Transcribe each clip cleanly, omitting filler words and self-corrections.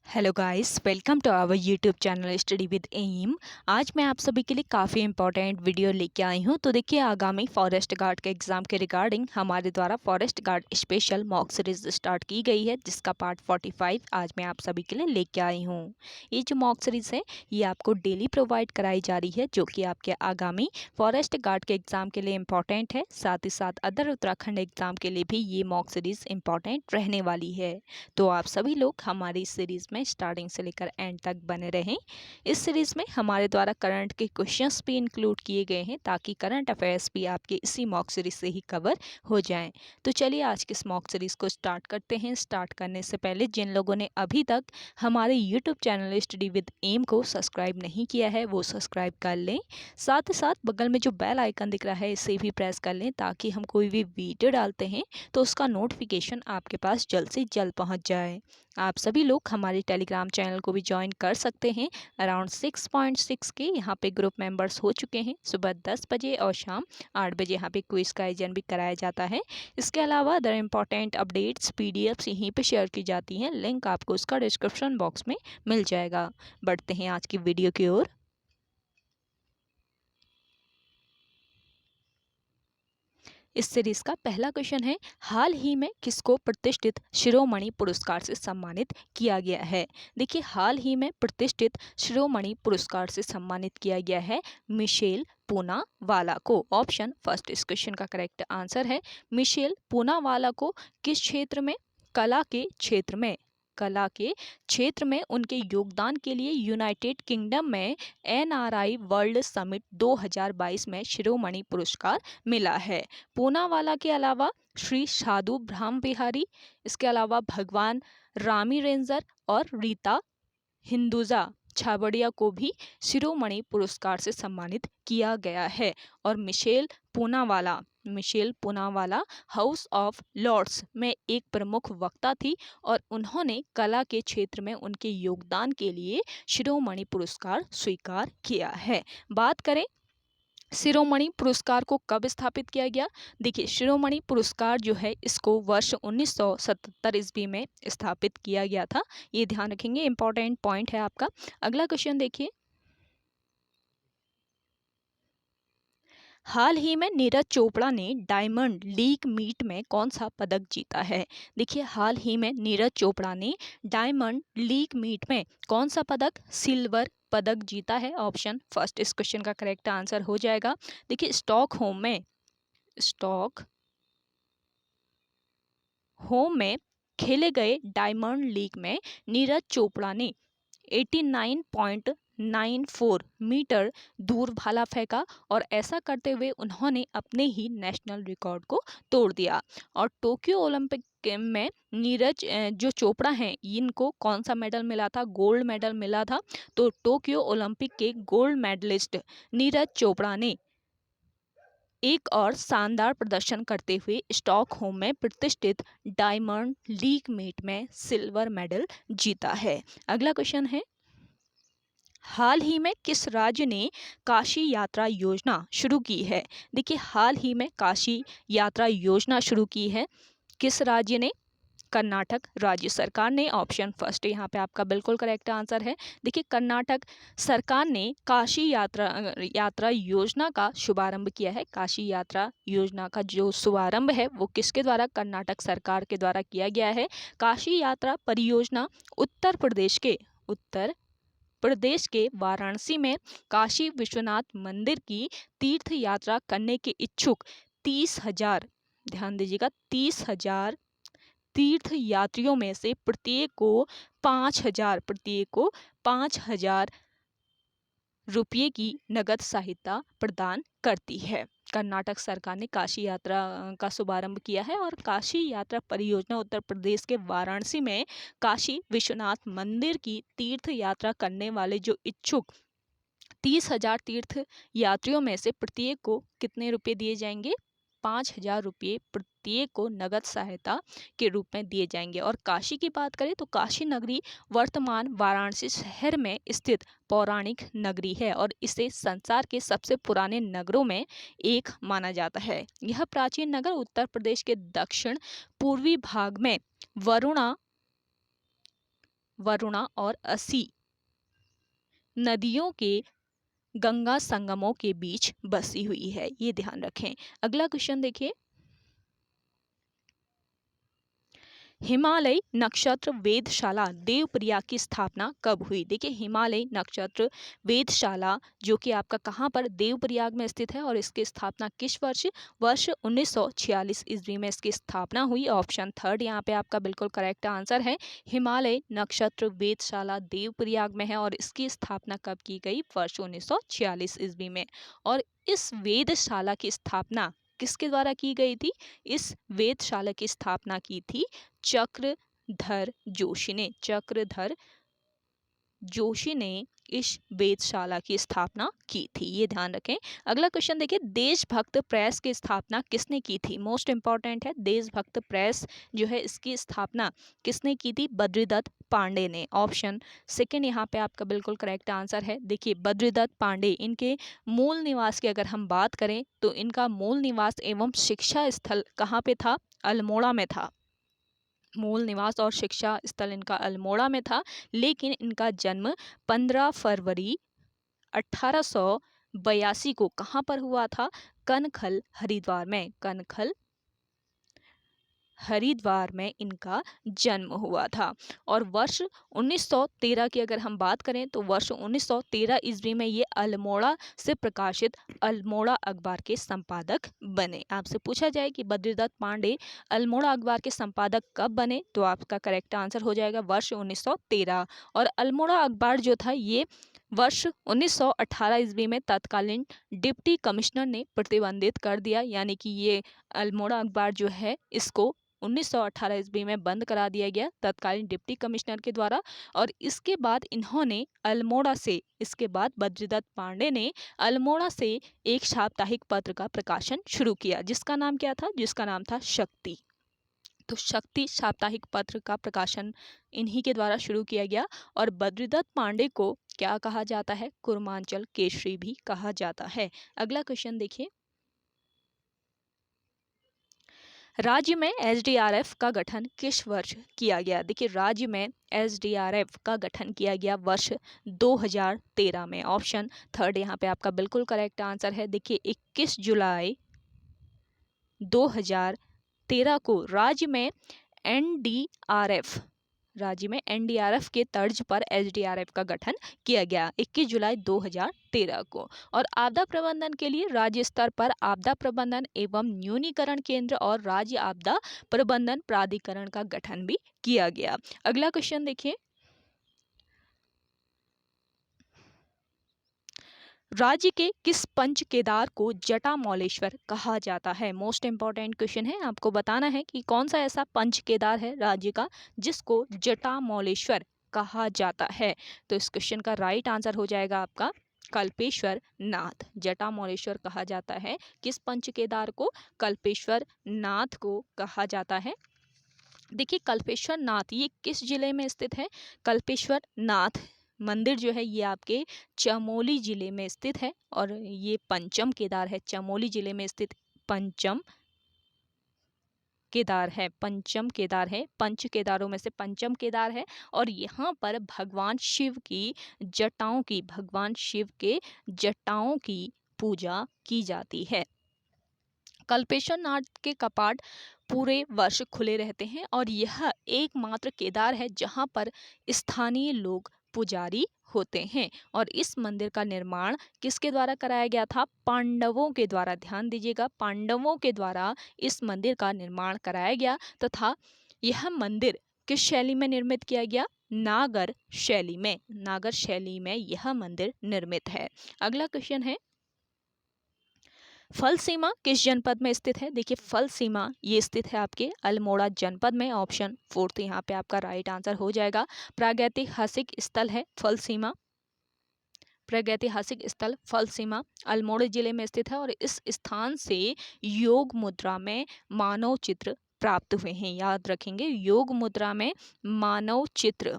Hello guys, welcome to our YouTube channel study with M. आज मैं आप सभी के लिए काफ़ी इंपॉर्टेंट वीडियो लेके आई हूँ। तो देखिए, आगामी फॉरेस्ट गार्ड के एग्ज़ाम के रिगार्डिंग हमारे द्वारा forest guard special mock series start की गई है, जिसका पार्ट 45 आज मैं आप सभी के लिए लेके आई हूँ। ये जो मॉक सीरीज़ है ये आपको डेली प्रोवाइड कराई जा रही है, जो कि आपके आगामी फॉरेस्ट गार्ड के एग्ज़ाम के लिए इम्पॉर्टेंट है। साथ ही साथ अदर उत्तराखंड एग्ज़ाम के लिए भी ये मॉक सीरीज़ इम्पॉर्टेंट रहने वाली है। तो आप सभी लोग हमारी इस सीरीज़ में स्टार्टिंग से लेकर एंड तक बने रहें। इस सीरीज़ में हमारे द्वारा करंट के क्वेश्चंस भी इंक्लूड किए गए हैं, ताकि करंट अफेयर्स भी आपके इसी मॉक सीरीज़ से ही कवर हो जाएं। तो चलिए आज की इस मॉक सीरीज़ को स्टार्ट करते हैं। स्टार्ट करने से पहले जिन लोगों ने अभी तक हमारे YouTube channel study with M को सब्सक्राइब नहीं किया है, वो सब्सक्राइब कर लें। साथ ही साथ बगल में जो बेल आइकन दिख रहा है, इसे भी प्रेस कर लें, ताकि हम कोई भी वीडियो डालते हैं तो उसका नोटिफिकेशन आपके पास जल्द से जल्द पहुंच जाए। आप सभी लोग हमारे टेलीग्राम चैनल को भी ज्वाइन कर सकते हैं। अराउंड 6.6 के यहाँ पे ग्रुप मेंबर्स हो चुके हैं। सुबह 10 बजे और शाम 8 बजे यहाँ पे क्विज का आयोजन भी कराया जाता है। इसके अलावा अदर इम्पॉर्टेंट अपडेट्स पीडीएफ्स यहीं पे शेयर की जाती हैं। लिंक आपको उसका डिस्क्रिप्शन बॉक्स में मिल जाएगा। बढ़ते हैं आज की वीडियो की ओर। इस सीरीज का पहला क्वेश्चन है, हाल ही में किसको प्रतिष्ठित शिरोमणि पुरस्कार से सम्मानित किया गया है। देखिए, हाल ही में प्रतिष्ठित शिरोमणि पुरस्कार से सम्मानित किया गया है मिशेल पूनावाला को। ऑप्शन फर्स्ट इस क्वेश्चन का करेक्ट आंसर है। मिशेल पूनावाला को किस क्षेत्र में? कला के क्षेत्र में उनके योगदान के लिए यूनाइटेड किंगडम में एनआरआई वर्ल्ड समिट 2022 में शिरोमणि पुरस्कार मिला है। पूनावाला के अलावा श्री साधु ब्रह्म बिहारी, इसके अलावा भगवान रामी रेंजर और रीता हिंदुजा छाबड़िया को भी शिरोमणि पुरस्कार से सम्मानित किया गया है। और Michelle Poonawalla House of Lords में एक प्रमुख वक्ता थी, और उन्होंने कला के क्षेत्र में उनके योगदान के लिए शिरोमणि पुरस्कार स्वीकार किया है। बात करें शिरोमणि पुरस्कार को कब स्थापित किया गया। देखिए, शिरोमणि पुरस्कार जो है इसको वर्ष 1977 ईस्वी में स्थापित किया गया था। ये ध्यान रखेंगे, इंपॉर्टेंट पॉइंट है आपका। अगला क्वेश्चन देखिए, हाल ही में नीरज चोपड़ा ने डायमंड लीग मीट में कौन सा पदक जीता है। देखिए, हाल ही में नीरज चोपड़ा ने डायमंड लीग मीट में कौन सा पदक? सिल्वर पदक जीता है। ऑप्शन फर्स्ट इस क्वेश्चन का करेक्ट आंसर हो जाएगा। देखिए, स्टॉक होम में खेले गए डायमंड लीग में नीरज चोपड़ा ने 89.94 मीटर दूर भाला फेंका, और ऐसा करते हुए उन्होंने अपने ही नेशनल रिकॉर्ड को तोड़ दिया। और टोक्यो ओलंपिक में नीरज जो चोपड़ा हैं, इनको कौन सा मेडल मिला था? गोल्ड मेडल मिला था। तो टोक्यो ओलंपिक के गोल्ड मेडलिस्ट नीरज चोपड़ा ने एक और शानदार प्रदर्शन करते हुए स्टॉकहोम में प्रतिष्ठित डायमंड लीग मीट में सिल्वर मेडल जीता है। अगला क्वेश्चन है, हाल ही में किस राज्य ने काशी यात्रा योजना शुरू की है। देखिए, हाल ही में काशी यात्रा योजना शुरू की है किस राज्य ने? कर्नाटक राज्य सरकार ने। ऑप्शन फर्स्ट यहाँ पे आपका बिल्कुल करेक्ट आंसर है। देखिए, कर्नाटक सरकार ने काशी यात्रा योजना का शुभारंभ किया है। काशी यात्रा योजना का जो शुभारंभ है वो किसके द्वारा? कर्नाटक सरकार के द्वारा किया गया है। काशी यात्रा परियोजना उत्तर प्रदेश के वाराणसी में काशी विश्वनाथ मंदिर की तीर्थ यात्रा करने के इच्छुक 30,000, ध्यान दीजिएगा, 30,000 तीर्थ यात्रियों में से प्रत्येक को 5,000 रुपये की नगद सहायता प्रदान करती है। कर्नाटक सरकार ने काशी यात्रा का शुभारंभ किया है, और काशी यात्रा परियोजना उत्तर प्रदेश के वाराणसी में काशी विश्वनाथ मंदिर की तीर्थ यात्रा करने वाले जो इच्छुक 30,000 तीर्थ यात्रियों में से प्रत्येक को कितने रुपए दिए जाएंगे? 5,000 रुपये प्रत्येक को नगद सहायता के रूप में दिए जाएंगे। और काशी की बात करें तो काशी नगरी वर्तमान वाराणसी शहर में स्थित पौराणिक नगरी है, और इसे संसार के सबसे पुराने नगरों में एक माना जाता है। यह प्राचीन नगर उत्तर प्रदेश के दक्षिण पूर्वी भाग में वरुणा वरुणा और असी नदियों के गंगा संगमों के बीच बसी हुई है, ये ध्यान रखें। अगला क्वेश्चन देखिए, हिमालय नक्षत्र वेधशाला देवप्रयाग की स्थापना कब हुई? देखिए, हिमालय नक्षत्र वेधशाला जो कि आपका कहाँ पर देवप्रयाग में स्थित है और इसकी स्थापना किस वर्ष 1946 ईस्वी में इसकी स्थापना हुई। ऑप्शन थर्ड यहाँ पे आपका बिल्कुल करेक्ट आंसर है। हिमालय नक्षत्र वेधशाला देवप्रयाग में है और इसकी स्थापना कब की गई? वर्ष 1946 ईस्वी में। और इस वेधशाला की स्थापना किसके द्वारा की गई थी? इस वेधशाला की स्थापना की थी चक्रधर जोशी ने। चक्रधर जोशी ने इस वेधशाला की स्थापना की थी, ये ध्यान रखें। अगला क्वेश्चन देखिए, देशभक्त प्रेस की स्थापना किसने की थी? मोस्ट इंपॉर्टेंट है, देशभक्त प्रेस जो है इसकी स्थापना किसने की थी? बद्रीदत्त पांडे ने। ऑप्शन सेकंड यहाँ पे आपका बिल्कुल करेक्ट आंसर है। देखिए, बद्रीदत्त पांडे, इनके मूल निवास की अगर हम बात करें तो इनका मूल निवास एवं शिक्षा स्थल कहाँ पे था? अल्मोड़ा में था। मूल निवास और शिक्षा स्थल इनका अल्मोड़ा में था, लेकिन इनका जन्म 15 फरवरी 1882 को कहाँ पर हुआ था? कनखल हरिद्वार में। कनखल हरिद्वार में इनका जन्म हुआ था। और वर्ष 1913 की अगर हम बात करें तो वर्ष 1913 ईस्वी में ये अल्मोड़ा से प्रकाशित अल्मोड़ा अखबार के संपादक बने। आपसे पूछा जाए कि बद्रीदत्त पांडे अल्मोड़ा अखबार के संपादक कब बने, तो आपका करेक्ट आंसर हो जाएगा वर्ष 1913। और अल्मोड़ा अखबार जो था ये वर्ष 1918 ईस्वी में तत्कालीन डिप्टी कमिश्नर ने प्रतिबंधित कर दिया, यानी कि ये अल्मोड़ा अखबार जो है इसको 1918 ईस्वी में बंद करा दिया गया तत्कालीन डिप्टी कमिश्नर के द्वारा। और इसके बाद इन्होंने अल्मोड़ा से, इसके बाद बद्रीदत्त पांडे ने अल्मोड़ा से एक साप्ताहिक पत्र का प्रकाशन शुरू किया, जिसका नाम क्या था? जिसका नाम था शक्ति। तो शक्ति साप्ताहिक पत्र का प्रकाशन इन्हीं के द्वारा शुरू किया गया। और बद्रीदत्त पांडे को क्या कहा जाता है? कुर्मांचल केसरी भी कहा जाता है। अगला क्वेश्चन देखिए, राज्य में एसडीआरएफ का गठन किस वर्ष किया गया? देखिए, राज्य में एसडीआरएफ का गठन किया गया वर्ष 2013 में। ऑप्शन थर्ड यहाँ पे आपका बिल्कुल करेक्ट आंसर है। देखिए, 21 जुलाई 2013 को राज्य में एनडीआरएफ के तर्ज पर एसडीआरएफ का गठन किया गया 21 जुलाई 2013 को। और आपदा प्रबंधन के लिए राज्य स्तर पर आपदा प्रबंधन एवं न्यूनीकरण केंद्र और राज्य आपदा प्रबंधन प्राधिकरण का गठन भी किया गया। अगला क्वेश्चन देखिए, राज्य के किस पंच केदार को जटामौलेश्वर कहा जाता है? मोस्ट इंपॉर्टेंट क्वेश्चन है, आपको बताना है कि कौन सा ऐसा पंच केदार है राज्य का जिसको जटामौलेश्वर कहा जाता है। तो इस क्वेश्चन का राइट आंसर हो जाएगा आपका कल्पेश्वर नाथ। जटामौलेश्वर कहा जाता है किस पंच केदार को? कल्पेश्वर नाथ को कहा जाता है। देखिए, कल्पेश्वर नाथ ये किस जिले में स्थित है? कल्पेश्वर नाथ मंदिर जो है ये आपके चमोली जिले में स्थित है और ये पंचम केदार है। चमोली जिले में स्थित पंचम केदार है। पंचम केदार है, पंच केदारों में से पंचम केदार है। और यहाँ पर भगवान शिव की जटाओं की पूजा की जाती है। कल्पेश्वर नाथ के कपाट पूरे वर्ष खुले रहते हैं और यह एकमात्र केदार है जहां पर स्थानीय लोग पुजारी होते हैं। और इस मंदिर का निर्माण किसके द्वारा कराया गया था? पांडवों के द्वारा। ध्यान दीजिएगा, पांडवों के द्वारा इस मंदिर का निर्माण कराया गया तथा यह मंदिर किस शैली में निर्मित किया गया? नागर शैली में। नागर शैली में यह मंदिर निर्मित है। अगला क्वेश्चन है, फल सीमा किस जनपद में स्थित है? देखिए, फल सीमा ये स्थित है आपके अल्मोड़ा जनपद में। ऑप्शन फोर्थ यहाँ पे आपका राइट आंसर हो जाएगा। प्रागैतिहासिक स्थल है फल सीमा। प्रागैतिहासिक स्थल फल सीमा अल्मोड़ा जिले में स्थित है और इस स्थान से योग मुद्रा में मानव चित्र प्राप्त हुए हैं। याद रखेंगे, योग मुद्रा में मानव चित्र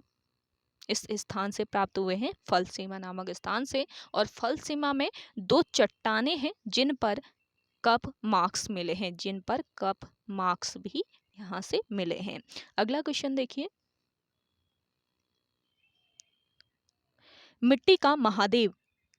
इस स्थान से प्राप्त हुए हैं, फल सीमा नामक स्थान से। और फल सीमा में 2 चट्टानें हैं जिन पर कप मार्क्स मिले हैं, जिन पर कप मार्क्स भी यहाँ से मिले हैं। अगला क्वेश्चन देखिए, मिट्टी का महादेव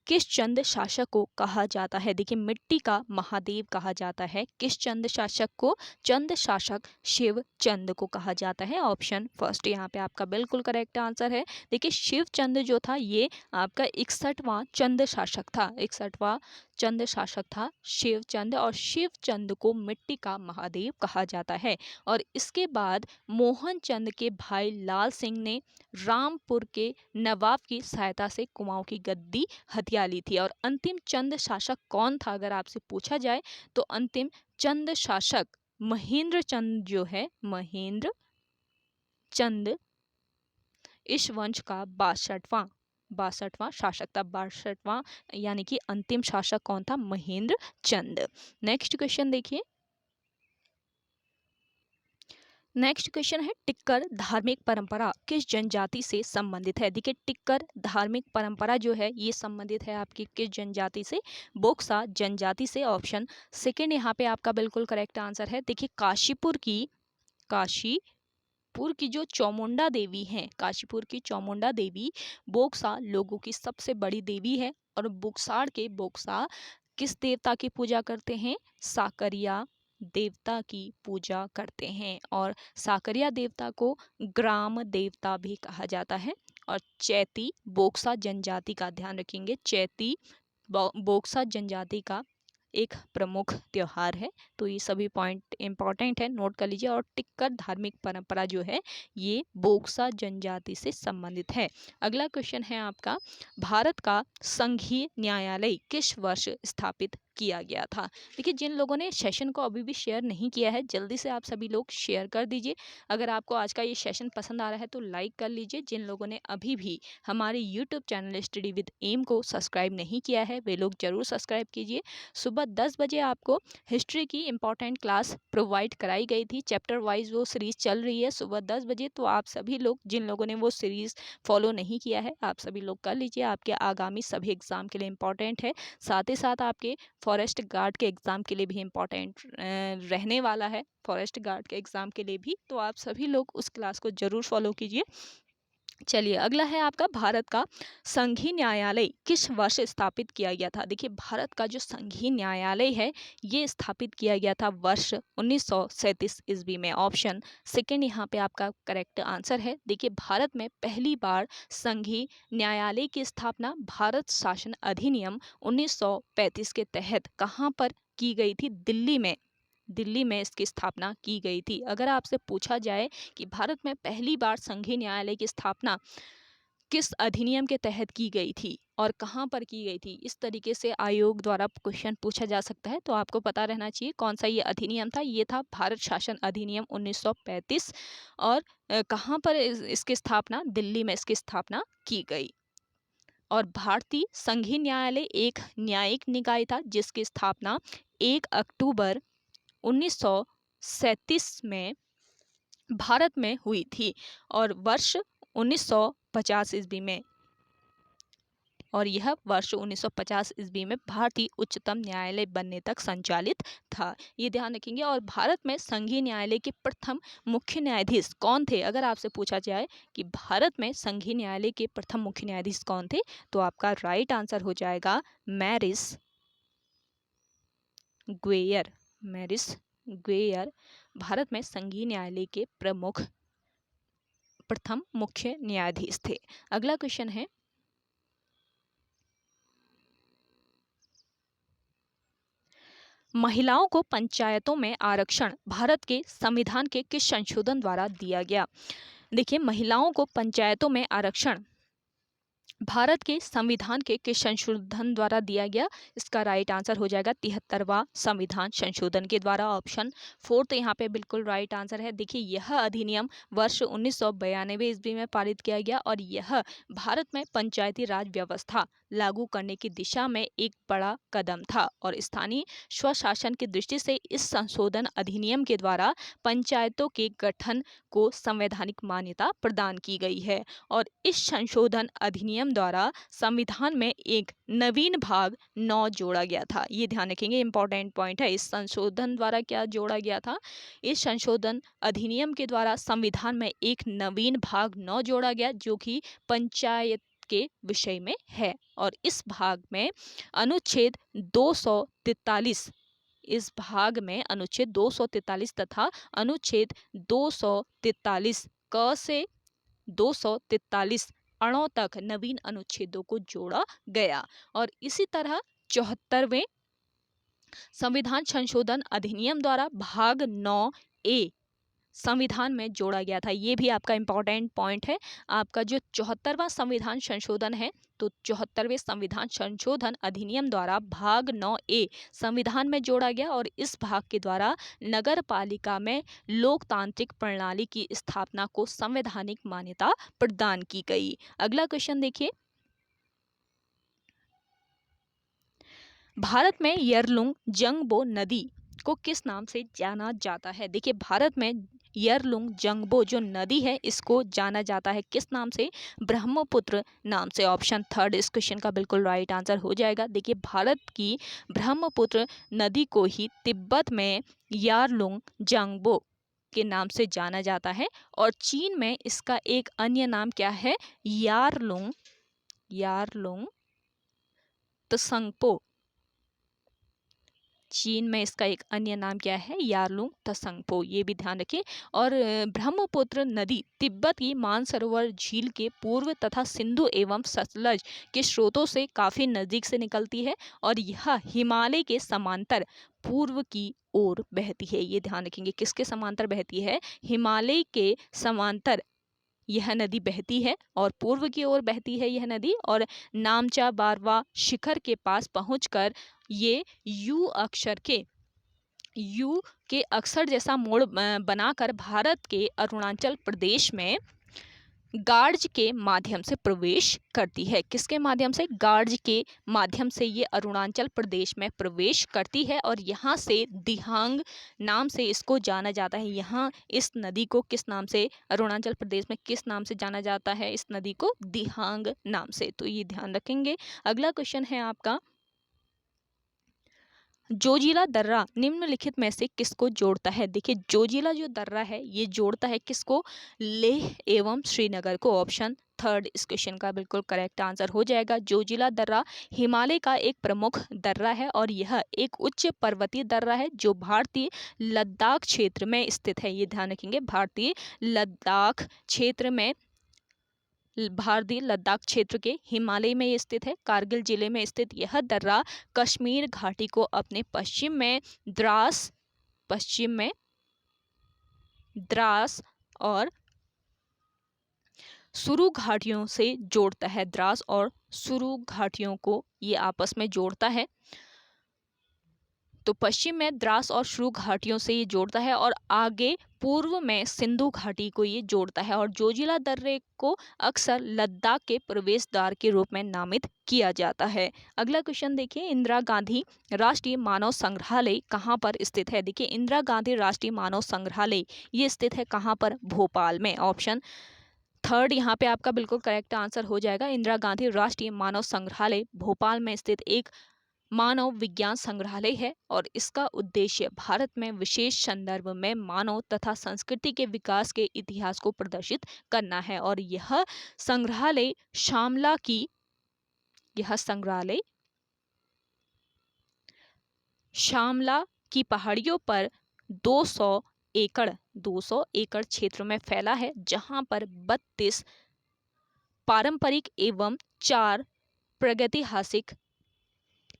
किस चंद शासक को कहा जाता है? देखिए, मिट्टी का महादेव कहा जाता है किस चंद शासक को? चंद शासक शिव चंद को कहा जाता है। ऑप्शन फर्स्ट यहाँ पे आपका बिल्कुल करेक्ट आंसर है। देखिए, शिव चंद जो था ये आपका 61वां चंद शासक था। 61वां चंद शासक था शिव चंद, और शिव चंद को मिट्टी का महादेव कहा जाता है। और इसके बाद मोहन चंद के भाई लाल सिंह ने रामपुर के नवाब की सहायता से कुमाऊं की गद्दी हथिया ली थी। और अंतिम चंद शासक कौन था अगर आपसे पूछा जाए तो अंतिम चंद शासक महेंद्र चंद जो है, महेंद्र चंद इस वंश का 62वां शासक था। 62वां यानी कि अंतिम शासक कौन था? महेंद्र चंद। नेक्स्ट क्वेश्चन देखिए। नेक्स्ट क्वेश्चन है, टिक्कर धार्मिक परंपरा किस जनजाति से संबंधित है? देखिए, टिक्कर धार्मिक परंपरा जो है ये संबंधित है आपकी किस जनजाति से? बोक्सा जनजाति से। ऑप्शन सेकेंड यहाँ पे आपका बिल्कुल करेक्ट आंसर है। देखिए, काशीपुर की जो चामुंडा देवी हैं, काशीपुर की चामुंडा देवी बोक्सा लोगों की सबसे बड़ी देवी है। और बोक्सा किस देवता की पूजा करते हैं? साकरिया देवता की पूजा करते हैं। और साकरिया देवता को ग्राम देवता भी कहा जाता है। और चैती बोक्सा जनजाति का ध्यान रखेंगे, चैती बोक्सा जनजाति का एक प्रमुख त्योहार है। तो ये सभी पॉइंट इंपॉर्टेंट है, नोट कर लीजिए। और टिक्कर धार्मिक परंपरा जो है ये बोक्सा जनजाति से संबंधित है। अगला क्वेश्चन है आपका, भारत का संघीय न्यायालय किस वर्ष स्थापित किया गया था? देखिए, जिन लोगों ने सेशन को अभी भी शेयर नहीं किया है जल्दी से आप सभी लोग शेयर कर दीजिए। अगर आपको आज का ये सेशन पसंद आ रहा है तो लाइक कर लीजिए। जिन लोगों ने अभी भी हमारे YouTube channel study with M को सब्सक्राइब नहीं किया है वे लोग जरूर सब्सक्राइब कीजिए। सुबह 10 बजे आपको हिस्ट्री की इम्पॉर्टेंट क्लास प्रोवाइड कराई गई थी, चैप्टर वाइज वो सीरीज चल रही है सुबह 10 बजे। तो आप सभी लोग जिन लोगों ने वो सीरीज फॉलो नहीं किया है आप सभी लोग कर लीजिए, आपके आगामी सभी एग्जाम के लिए इम्पॉर्टेंट है। साथ ही साथ आपके फॉरेस्ट गार्ड के एग्जाम के लिए भी इम्पॉर्टेंट रहने वाला है, फॉरेस्ट गार्ड के एग्जाम के लिए भी। तो आप सभी लोग उस क्लास को जरूर फॉलो कीजिए। चलिए, अगला है आपका, भारत का संघीय न्यायालय किस वर्ष स्थापित किया गया था? देखिए, भारत का जो संघीय न्यायालय है ये स्थापित किया गया था वर्ष 1937 ईस्वी में। ऑप्शन सेकेंड यहाँ पे आपका करेक्ट आंसर है। देखिए, भारत में पहली बार संघीय न्यायालय की स्थापना भारत शासन अधिनियम 1935 के तहत कहाँ पर की गई थी? दिल्ली में इसकी स्थापना की गई थी। अगर आपसे पूछा जाए कि भारत में पहली बार संघीय न्यायालय की स्थापना किस अधिनियम के तहत की गई थी और कहाँ पर की गई थी, इस तरीके से आयोग द्वारा क्वेश्चन पूछा जा सकता है। तो आपको पता रहना चाहिए कौन सा ये अधिनियम था। ये था भारत शासन अधिनियम 1935। और कहाँ पर इसकी स्थापना? दिल्ली में इसकी स्थापना की गई। और भारतीय संघीय न्यायालय एक न्यायिक निकाय था जिसकी स्थापना 1 अक्टूबर 1937 में भारत में हुई थी और वर्ष 1950 ईस्वी में, और यह वर्ष 1950 ईस्वी में भारतीय उच्चतम न्यायालय बनने तक संचालित था। ये ध्यान रखेंगे। और भारत में संघीय न्यायालय के प्रथम मुख्य न्यायाधीश कौन थे? अगर आपसे पूछा जाए कि भारत में संघीय न्यायालय के प्रथम मुख्य न्यायाधीश कौन थे, तो आपका राइट आंसर हो जाएगा मैरिस ग्वेयर भारत में संघीय न्यायालय के प्रथम मुख्य न्यायाधीश थे। अगला क्वेश्चन है, महिलाओं को पंचायतों में आरक्षण भारत के संविधान के किस संशोधन द्वारा दिया गया? देखिए, महिलाओं को पंचायतों में आरक्षण भारत के संविधान के किस संशोधन द्वारा दिया गया? इसका राइट आंसर हो जाएगा 73वां संविधान संशोधन के द्वारा। ऑप्शन फोर्थ यहाँ पे बिल्कुल राइट आंसर है। देखिए, यह अधिनियम वर्ष 1992 ईस्वी में पारित किया गया और यह भारत में पंचायती राज व्यवस्था लागू करने की दिशा में एक बड़ा कदम था। और स्थानीय स्वशासन की दृष्टि से इस संशोधन अधिनियम के द्वारा पंचायतों के गठन को संवैधानिक मान्यता प्रदान की गई है। और इस संशोधन अधिनियम द्वारा संविधान में एक नवीन भाग 9 जोड़ा गया था। ये ध्यान रखेंगे, इंपॉर्टेंट पॉइंट है। इस संशोधन द्वारा क्या जोड़ा गया था? इस संशोधन अधिनियम के द्वारा संविधान में एक नवीन भाग 9 जोड़ा गया जो कि पंचायत के विषय में है। और इस भाग में अनुच्छेद 243, इस भाग में अनुच्छेद 243 तथा अनुच्छेद 243 क से 243 अणों तक नवीन अनुच्छेदों को जोड़ा गया। और इसी तरह 74वें संविधान संशोधन अधिनियम द्वारा भाग 9A संविधान में जोड़ा गया था। ये भी आपका इम्पोर्टेंट पॉइंट है। आपका जो 74वां संविधान संशोधन है, तो 74वें संविधान संशोधन अधिनियम द्वारा भाग 9A संविधान में जोड़ा गया और इस भाग के द्वारा नगर पालिका में लोकतांत्रिक प्रणाली की स्थापना को संवैधानिक मान्यता प्रदान की गई। अगला क्वेश्चन देखिए, भारत में यरलुंग जंगबो नदी को किस नाम से जाना जाता है? देखिए, भारत में यरलुंग जंगबो जो नदी है, इसको जाना जाता है किस नाम से? ब्रह्मपुत्र नाम से। ऑप्शन थर्ड इस क्वेश्चन का बिल्कुल राइट आंसर हो जाएगा। देखिए, भारत की ब्रह्मपुत्र नदी को ही तिब्बत में यारलुंग जंगबो के नाम से जाना जाता है और चीन में इसका एक अन्य नाम क्या है? Yarlung Tsangpo. चीन में इसका एक अन्य नाम क्या है? Yarlung Tsangpo. ये भी ध्यान रखिए। और ब्रह्मपुत्र नदी तिब्बत की मानसरोवर झील के पूर्व तथा सिंधु एवं सतलज के स्रोतों से काफी नजदीक से निकलती है और यह हिमालय के समांतर पूर्व की ओर बहती है। ये ध्यान रखेंगे, किसके समांतर बहती है? हिमालय के समांतर यह नदी बहती है और पूर्व की ओर बहती है यह नदी। और नामचा बारवा शिखर के पास पहुंचकर ये यू के अक्षर जैसा मोड़ बनाकर भारत के अरुणाचल प्रदेश में गार्ज के माध्यम से प्रवेश करती है। किसके माध्यम से? गार्ज के माध्यम से ये अरुणाचल प्रदेश में प्रवेश करती है और यहाँ से दिहांग नाम से इसको जाना जाता है। यहाँ इस नदी को किस नाम से अरुणाचल प्रदेश में किस नाम से जाना जाता है? इस नदी को दिहांग नाम से। तो ये ध्यान रखेंगे। अगला क्वेश्चन है आपका, जोजिला दर्रा निम्नलिखित में से किसको जोड़ता है? देखिए, जोजिला जो दर्रा है ये जोड़ता है किसको? लेह एवं श्रीनगर को। ऑप्शन थर्ड इस क्वेश्चन का बिल्कुल करेक्ट आंसर हो जाएगा। जोजिला दर्रा हिमालय का एक प्रमुख दर्रा है और यह एक उच्च पर्वतीय दर्रा है जो भारतीय लद्दाख क्षेत्र में स्थित है। ये ध्यान रखेंगे, भारतीय लद्दाख क्षेत्र के हिमालय में स्थित है। कारगिल जिले में स्थित यह दर्रा कश्मीर घाटी को अपने पश्चिम में द्रास और सुरु घाटियों से जोड़ता है। द्रास और सुरु घाटियों को ये आपस में जोड़ता है। तो पश्चिम में द्रास और सुरु घाटियों से ये जोड़ता है और आगे पूर्व में सिंधु घाटी को ये जोड़ता है। और जोजिला दर्रे को अक्सर लद्दाख के प्रवेश द्वार के रूप में नामित किया जाता है। अगला क्वेश्चन देखिए, इंदिरा गांधी राष्ट्रीय मानव संग्रहालय कहाँ पर स्थित है? देखिए, इंदिरा गांधी राष्ट्रीय मानव संग्रहालय ये स्थित है कहाँ पर? भोपाल में। ऑप्शन थर्ड यहाँ पे आपका बिल्कुल करेक्ट आंसर हो जाएगा। इंदिरा गांधी राष्ट्रीय मानव संग्रहालय भोपाल में स्थित एक मानव विज्ञान संग्रहालय है और इसका उद्देश्य भारत में विशेष संदर्भ में मानव तथा संस्कृति के विकास के इतिहास को प्रदर्शित करना है। और यह संग्रहालय शामला की पहाड़ियों पर 200 एकड़ क्षेत्र में फैला है, जहां पर 32 पारंपरिक एवं 4 प्रागैतिहासिक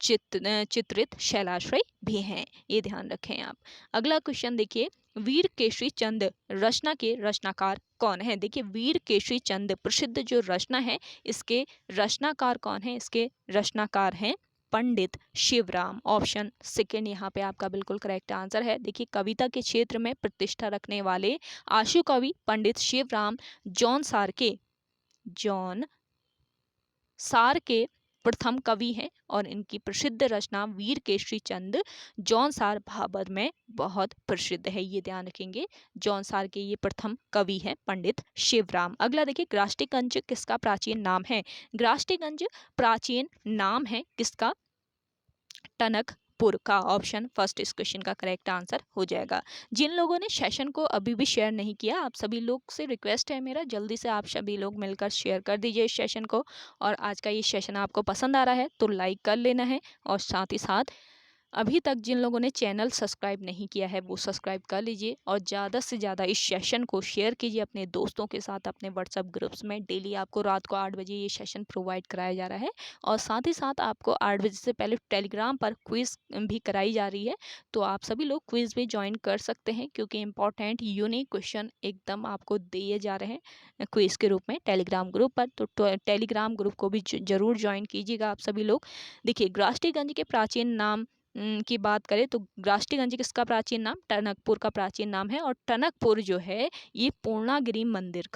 चित्रित शैलाश्रय भी हैं। ये ध्यान रखें आप। अगला क्वेश्चन देखिए, वीर केशरी चंद रचना के रचनाकार कौन है? देखिए, वीर केशरी चंद प्रसिद्ध जो रचना है, इसके रचनाकार कौन है? इसके रचनाकार हैं पंडित शिवराम। ऑप्शन सेकेंड यहाँ पे आपका बिल्कुल करेक्ट आंसर है। देखिए, कविता के क्षेत्र में प्रतिष्ठा रखने वाले आशु कवि पंडित शिवराम जौन सार के प्रथम कवि हैं और इनकी प्रसिद्ध रचना वीर केशरी चंद जौनसार भाबर में बहुत प्रसिद्ध है। ये ध्यान रखेंगे, जौनसार के ये प्रथम कवि हैं पंडित शिवराम। अगला देखिए, ग्राष्टीगंज किसका प्राचीन नाम है? ग्राष्टीगंज प्राचीन नाम है किसका? टनक टनकपुर का ऑप्शन फर्स्ट इस क्वेश्चन का करेक्ट आंसर हो जाएगा। जिन लोगों ने सेशन को अभी भी शेयर नहीं किया, आप सभी लोग से रिक्वेस्ट है मेरा, जल्दी से आप सभी लोग मिलकर शेयर कर दीजिए इस सेशन को। और आज का ये सेशन आपको पसंद आ रहा है तो लाइक कर लेना है, और साथ ही साथ अभी तक जिन लोगों ने चैनल सब्सक्राइब नहीं किया है वो सब्सक्राइब कर लीजिए, और ज़्यादा से ज़्यादा इस सेशन को शेयर कीजिए अपने दोस्तों के साथ अपने व्हाट्सएप ग्रुप्स में। डेली आपको रात को 8 बजे ये सेशन प्रोवाइड कराया जा रहा है, और साथ ही साथ आपको 8 बजे से पहले टेलीग्राम पर क्विज़ भी कराई जा रही है, तो आप सभी लोग क्विज़ भी ज्वाइन कर सकते हैं, क्योंकि इंपॉर्टेंट यूनिक क्वेश्चन एकदम आपको दिए जा रहे हैं क्विज़ के रूप में टेलीग्राम ग्रुप पर। तो टेलीग्राम ग्रुप को भी ज़रूर ज्वाइन कीजिएगा आप सभी लोग। देखिए, ग्राष्टीगंज के प्राचीन नाम की बात करें तो ग्राष्टीगंज किसका प्राचीन नाम? टनकपुर का प्राचीन नाम है। और टनकपुर जो है ये पूर्णागिरि मंदिर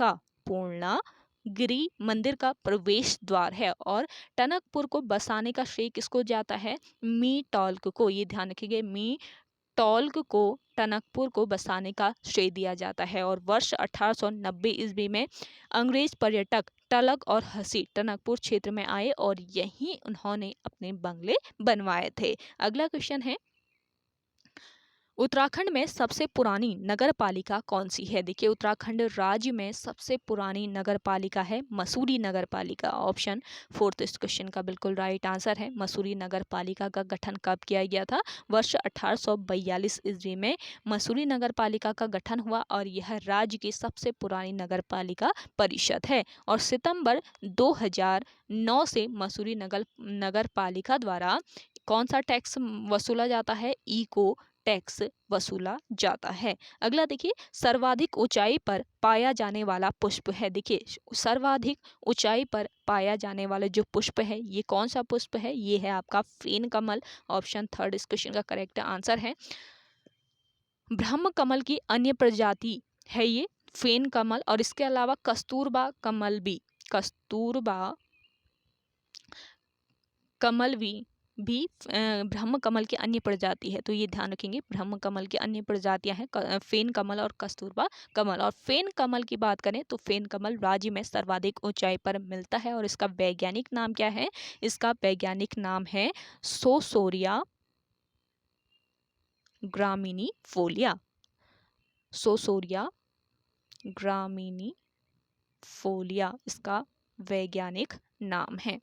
का प्रवेश द्वार है, और टनकपुर को बसाने का श्रेय किसको जाता है? मी टॉल्क को। ये ध्यान रखिएगा, मी टॉल्क को टनकपुर को बसाने का श्रेय दिया जाता है। और वर्ष 1890 ईस्वी में अंग्रेज पर्यटक टलक और हसी टनकपुर क्षेत्र में आए, और यहीं उन्होंने अपने बंगले बनवाए थे। अगला क्वेश्चन है, उत्तराखंड में सबसे पुरानी नगर पालिका कौन सी है? देखिए, उत्तराखंड राज्य में सबसे पुरानी नगर पालिका है मसूरी नगर पालिका। ऑप्शन फोर्थ इस क्वेश्चन का बिल्कुल राइट आंसर है। मसूरी नगर पालिका का गठन कब किया गया था? वर्ष 1842 ईस्वी में मसूरी नगर पालिका का गठन हुआ, और यह राज्य की सबसे पुरानी नगर पालिका परिषद है। और सितंबर 2009 से मसूरी नगर पालिका द्वारा कौन सा टैक्स वसूला जाता है? इको टैक्स वसूला जाता है। अगला देखिए, सर्वाधिक ऊंचाई पर पाया जाने वाला पुष्प है। देखिए, सर्वाधिक ऊंचाई पर पाया जाने वाला जो पुष्प है ये कौन सा पुष्प है? ये है आपका फेन कमल। ऑप्शन थर्ड इस क्वेश्चन का करेक्ट आंसर है। ब्रह्म कमल की अन्य प्रजाति है ये फेन कमल, और इसके अलावा कस्तूरबा कमल भी ब्रह्म कमल की अन्य प्रजाति है। तो ये ध्यान रखेंगे, ब्रह्म कमल की अन्य प्रजातियां हैं फेन कमल और कस्तूरबा कमल। और फेन कमल की बात करें तो फेन कमल राज्य में सर्वाधिक ऊंचाई पर मिलता है, और इसका वैज्ञानिक नाम क्या है? इसका वैज्ञानिक नाम है सोसोरिया ग्रामिनीफोलिया। सोसोरिया ग्रामिनीफोलिया इसका वैज्ञानिक नाम है।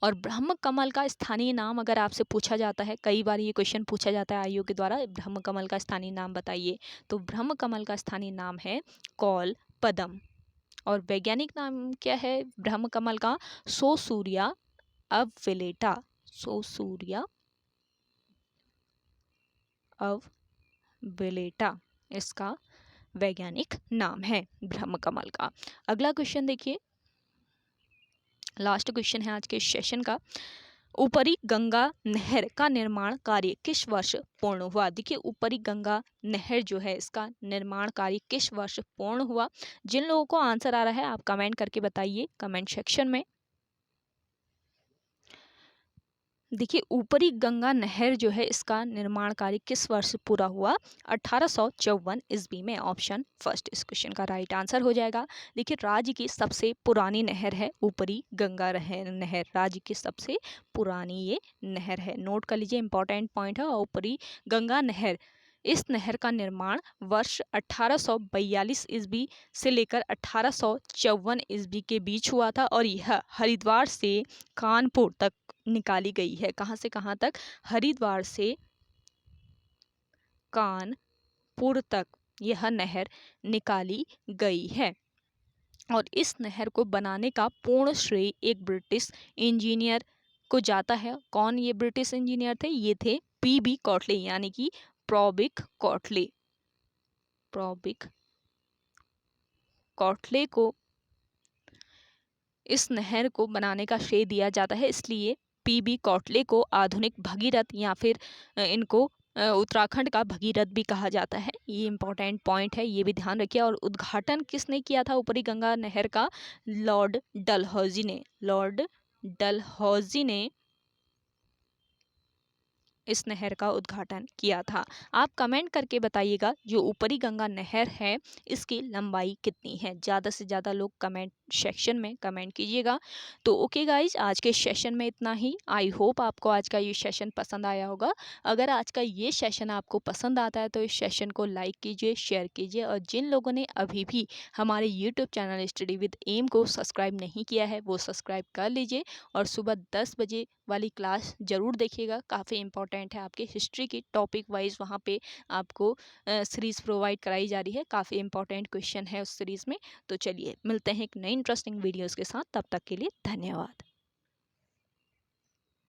और ब्रह्म कमल का स्थानीय नाम अगर आपसे पूछा जाता है, कई बार ये क्वेश्चन पूछा जाता है आयोग के द्वारा, ब्रह्म कमल का स्थानीय नाम बताइए, तो ब्रह्म कमल का स्थानीय नाम है कौल पदम। और वैज्ञानिक नाम क्या है ब्रह्म कमल का? सोसूरिया अवलेटा। सोसूरिया अवलेटा इसका वैज्ञानिक नाम है ब्रह्म कमल का। अगला क्वेश्चन देखिए, लास्ट क्वेश्चन है आज के सेशन का। ऊपरी गंगा नहर का निर्माण कार्य किस वर्ष पूर्ण हुआ? देखिए, ऊपरी गंगा नहर जो है इसका निर्माण कार्य किस वर्ष पूर्ण हुआ? जिन लोगों को आंसर आ रहा है आप कमेंट करके बताइए कमेंट सेक्शन में। देखिए, ऊपरी गंगा नहर जो है इसका निर्माण कार्य किस वर्ष पूरा हुआ? 1854 ईस्वी में। ऑप्शन फर्स्ट इस क्वेश्चन का राइट आंसर हो जाएगा। देखिए, राज्य की सबसे पुरानी नहर है ऊपरी गंगा नहर, राज्य की सबसे पुरानी ये नहर है। नोट कर लीजिए, इंपॉर्टेंट पॉइंट है ऊपरी गंगा नहर। इस नहर का निर्माण वर्ष 1842 ईस्वी से लेकर 1854 ईस्वी के बीच हुआ था, और यह हरिद्वार से कानपुर तक निकाली गई है। कहां से कहां तक? हरिद्वार से कानपुर तक यह नहर निकाली गई है। और इस नहर को बनाने का पूर्ण श्रेय एक ब्रिटिश इंजीनियर को जाता है। कौन ये ब्रिटिश इंजीनियर थे? ये थे पीबी कॉटले, यानी कि प्रॉबिक कॉटले को इस नहर को बनाने का श्रेय दिया जाता है, इसलिए पीबी कॉटले को आधुनिक भगीरथ या फिर इनको उत्तराखंड का भगीरथ भी कहा जाता है। ये इंपॉर्टेंट पॉइंट है, ये भी ध्यान रखिए। और उद्घाटन किसने किया था ऊपरी गंगा नहर का? लॉर्ड डलहौजी ने इस नहर का उद्घाटन किया था? आप कमेंट करके बताइएगा जो ऊपरी गंगा नहर है इसकी लंबाई कितनी है? ज़्यादा से ज़्यादा लोग कमेंट सेक्शन में कमेंट कीजिएगा। तो ओके गाइज, आज के सेशन में इतना ही। आई होप आपको आज का ये सेशन पसंद आया होगा। अगर आज का ये सेशन आपको पसंद आता है तो इस सेशन को लाइक कीजिए, शेयर कीजिए, और जिन लोगों ने अभी भी हमारे YouTube channel study with M को सब्सक्राइब नहीं किया है वो सब्सक्राइब कर लीजिए, और सुबह 10 बजे वाली क्लास ज़रूर देखिएगा। काफ़ी इंपॉर्टेंट है, आपकी हिस्ट्री की टॉपिक वाइज वहाँ पे आपको सीरीज़ प्रोवाइड कराई जा रही है। काफ़ी इंपॉर्टेंट क्वेश्चन है उस सीरीज़ में। तो चलिए मिलते हैं एक नई इंटरेस्टिंग वीडियोज़ के साथ, तब तक के लिए धन्यवाद।